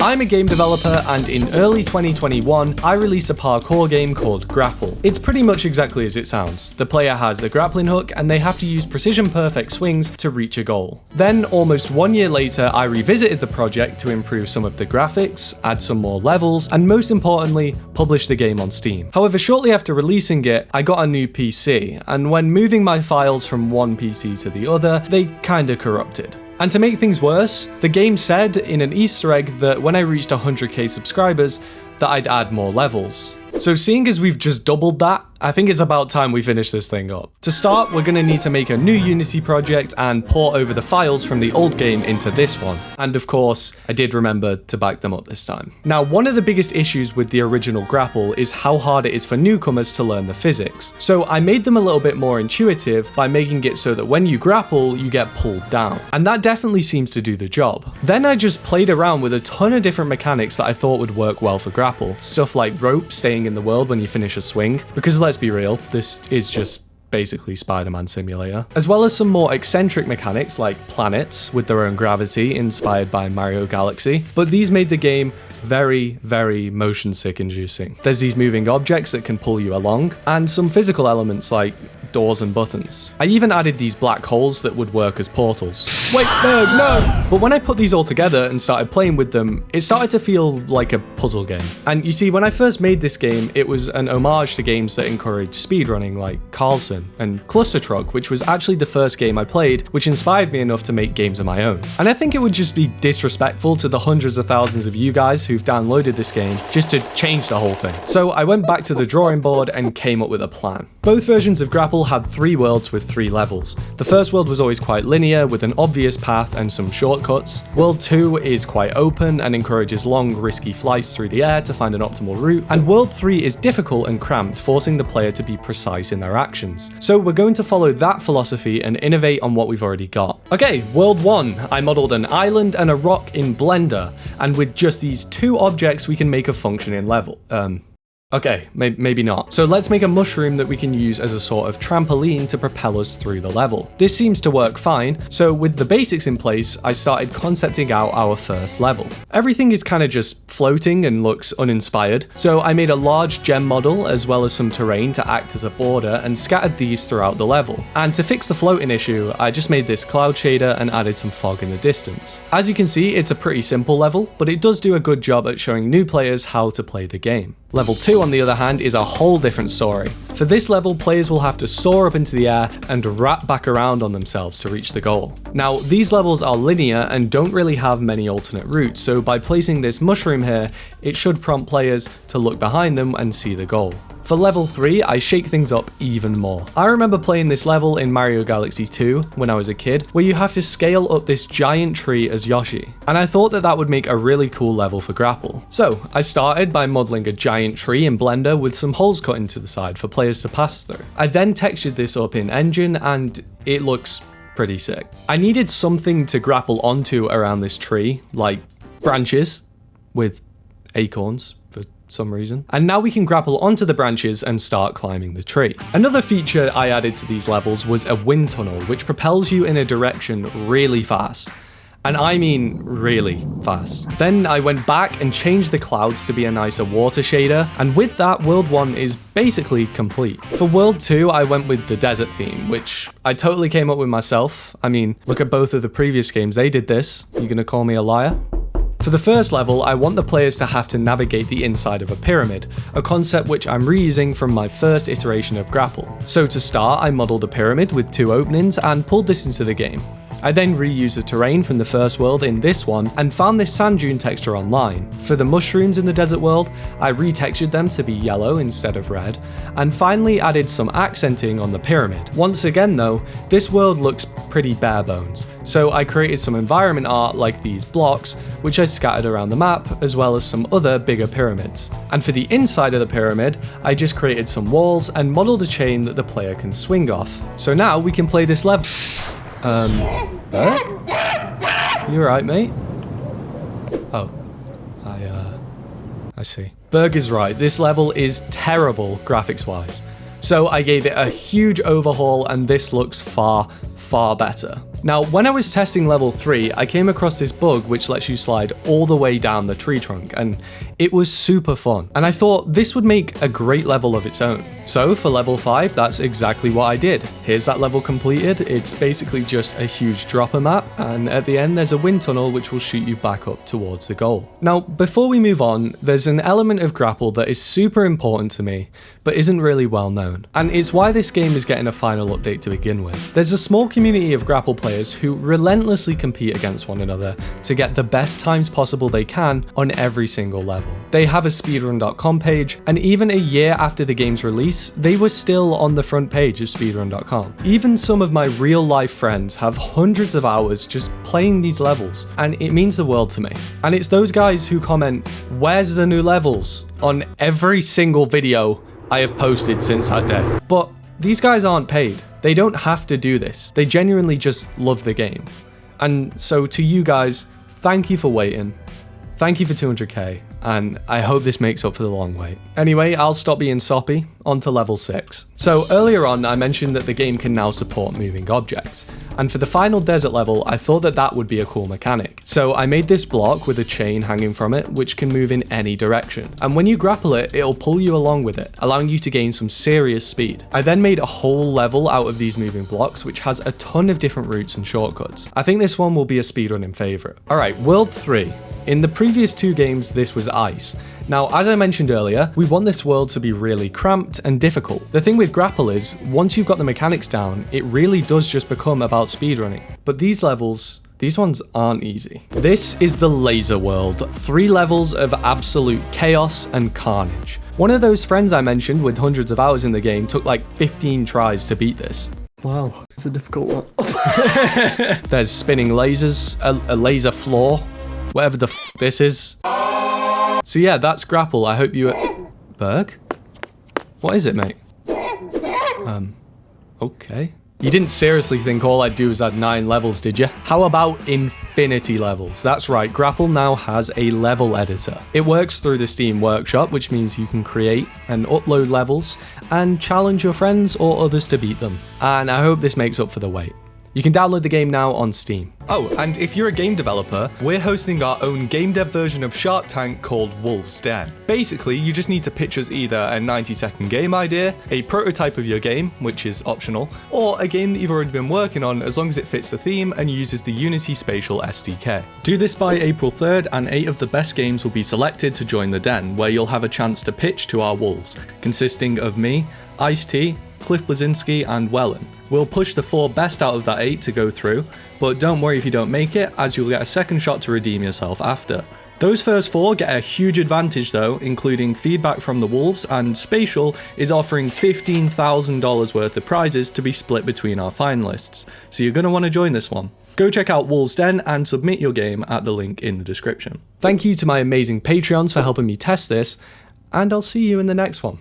I'm a game developer, and in early 2021, I released a parkour game called Grapple. It's pretty much exactly as it sounds. The player has a grappling hook, and they have to use precision-perfect swings to reach a goal. Then, almost 1 year later, I revisited the project to improve some of the graphics, add some more levels, and most importantly, publish the game on Steam. However, shortly after releasing it, I got a new PC, and when moving my files from one PC to the other, they kinda corrupted. And to make things worse, the game said in an Easter egg that when I reached 100k subscribers, that I'd add more levels. So seeing as we've just doubled that, I think it's about time we finish this thing up. To start, we're going to need to make a new Unity project and port over the files from the old game into this one. And of course, I did remember to back them up this time. Now, one of the biggest issues with the original Grapple is how hard it is for newcomers to learn the physics. So I made them a little bit more intuitive by making it so that when you grapple, you get pulled down. And that definitely seems to do the job. Then I just played around with a ton of different mechanics that I thought would work well for Grapple. Stuff like rope staying in the world when you finish a swing, because let's be real, this is just basically Spider-Man Simulator, as well as some more eccentric mechanics like planets with their own gravity inspired by Mario Galaxy, but these made the game very, very motion sick inducing. There's these moving objects that can pull you along, and some physical elements like doors and buttons. I even added these black holes that would work as portals. Wait, no! But when I put these all together and started playing with them, it started to feel like a puzzle game. And you see, when I first made this game, it was an homage to games that encourage speedrunning like Carlson and Cluster Truck, which was actually the first game I played, which inspired me enough to make games of my own. And I think it would just be disrespectful to the hundreds of thousands of you guys who've downloaded this game just to change the whole thing. So I went back to the drawing board and came up with a plan. Both versions of Grapple had 3 worlds with 3 levels. The first world was always quite linear with an obvious path and some shortcuts. World 2 is quite open and encourages long, risky flights through the air to find an optimal route. And World 3 is difficult and cramped, forcing the player to be precise in their actions. So we're going to follow that philosophy and innovate on what we've already got. Okay, World 1. I modeled an island and a rock in Blender, and with just these 2 objects we can make a functioning level. Okay, maybe not. So let's make a mushroom that we can use as a sort of trampoline to propel us through the level. This seems to work fine, so with the basics in place, I started concepting out our first level. Everything is kind of just floating and looks uninspired, so I made a large gem model as well as some terrain to act as a border and scattered these throughout the level. And to fix the floating issue, I just made this cloud shader and added some fog in the distance. As you can see, it's a pretty simple level, but it does do a good job at showing new players how to play the game. Level 2, on the other hand, is a whole different story. For this level, players will have to soar up into the air and wrap back around on themselves to reach the goal. Now, these levels are linear and don't really have many alternate routes, so by placing this mushroom here, it should prompt players to look behind them and see the goal. For level 3, I shake things up even more. I remember playing this level in Mario Galaxy 2 when I was a kid, where you have to scale up this giant tree as Yoshi, and I thought that that would make a really cool level for Grapple. So I started by modeling a giant tree in Blender with some holes cut into the side for players to pass through. I then textured this up in Engine and it looks pretty sick. I needed something to grapple onto around this tree, like branches with acorns for some reason. And now we can grapple onto the branches and start climbing the tree. Another feature I added to these levels was a wind tunnel, which propels you in a direction really fast. And I mean really fast. Then I went back and changed the clouds to be a nicer water shader, and with that, World 1 is basically complete. For World 2, I went with the desert theme, which I totally came up with myself. I mean, look at both of the previous games, they did this. You gonna call me a liar? For the first level, I want the players to have to navigate the inside of a pyramid, a concept which I'm reusing from my first iteration of Grapple. So to start, I modeled a pyramid with 2 openings and pulled this into the game. I then reused the terrain from the first world in this one and found this sand dune texture online. For the mushrooms in the desert world, I retextured them to be yellow instead of red, and finally added some accenting on the pyramid. Once again though, this world looks pretty bare bones, so I created some environment art like these blocks, which I scattered around the map, as well as some other bigger pyramids. And for the inside of the pyramid, I just created some walls and modeled a chain that the player can swing off. So now we can play this level. Berg? You alright, mate? Oh. I see. Berg is right, this level is terrible graphics-wise. So I gave it a huge overhaul and this looks far, far better. Now, when I was testing level 3, I came across this bug which lets you slide all the way down the tree trunk, and it was super fun. And I thought this would make a great level of its own. So for level 5, that's exactly what I did. Here's that level completed. It's basically just a huge dropper map, and at the end there's a wind tunnel which will shoot you back up towards the goal. Now, before we move on, there's an element of grapple that is super important to me, but isn't really well known. And it's why this game is getting a final update to begin with. There's a small community of grapple players who relentlessly compete against one another to get the best times possible they can on every single level. They have a speedrun.com page, and even a year after the game's release, they were still on the front page of speedrun.com. Even some of my real life friends have hundreds of hours just playing these levels, and it means the world to me. And it's those guys who comment, "Where's the new levels?" on every single video I have posted since that day. But these guys aren't paid. They don't have to do this. They genuinely just love the game. And so to you guys, thank you for waiting. Thank you for 200k, and I hope this makes up for the long wait. Anyway, I'll stop being soppy, on to level 6. So earlier on, I mentioned that the game can now support moving objects, and for the final desert level, I thought that that would be a cool mechanic. So I made this block with a chain hanging from it, which can move in any direction. And when you grapple it, it'll pull you along with it, allowing you to gain some serious speed. I then made a whole level out of these moving blocks, which has a ton of different routes and shortcuts. I think this one will be a speedrunning favorite. Alright, World 3. In the previous 2 games, this was ice. Now, as I mentioned earlier, we want this world to be really cramped and difficult. The thing with grapple is, once you've got the mechanics down, it really does just become about speedrunning. But these levels, these ones aren't easy. This is the laser world, 3 levels of absolute chaos and carnage. One of those friends I mentioned with hundreds of hours in the game took like 15 tries to beat this. Wow, it's a difficult one. There's spinning lasers, a laser floor, whatever the f this is. So yeah, that's grapple. I hope you... Berg? What is it, mate? Okay. You didn't seriously think all I'd do is add 9 levels, did you? How about infinity levels? That's right, Grapple now has a level editor. It works through the Steam Workshop, which means you can create and upload levels and challenge your friends or others to beat them. And I hope this makes up for the wait. You can download the game now on Steam. Oh, and if you're a game developer, we're hosting our own game dev version of Shark Tank called Wolf's Den. Basically, you just need to pitch us either a 90-second game idea, a prototype of your game, which is optional, or a game that you've already been working on as long as it fits the theme and uses the Unity Spatial SDK. Do this by April 3rd, and 8 of the best games will be selected to join the Den, where you'll have a chance to pitch to our wolves, consisting of me, Ice-T, Cliff Blazinski, and Wellen. We'll push the 4 best out of that 8 to go through, but don't worry if you don't make it, as you'll get a second shot to redeem yourself after. Those first 4 get a huge advantage though, including feedback from the wolves, and Spatial is offering $15,000 worth of prizes to be split between our finalists, so you're going to want to join this one. Go check out Wolf's Den and submit your game at the link in the description. Thank you to my amazing Patreons for helping me test this, and I'll see you in the next one.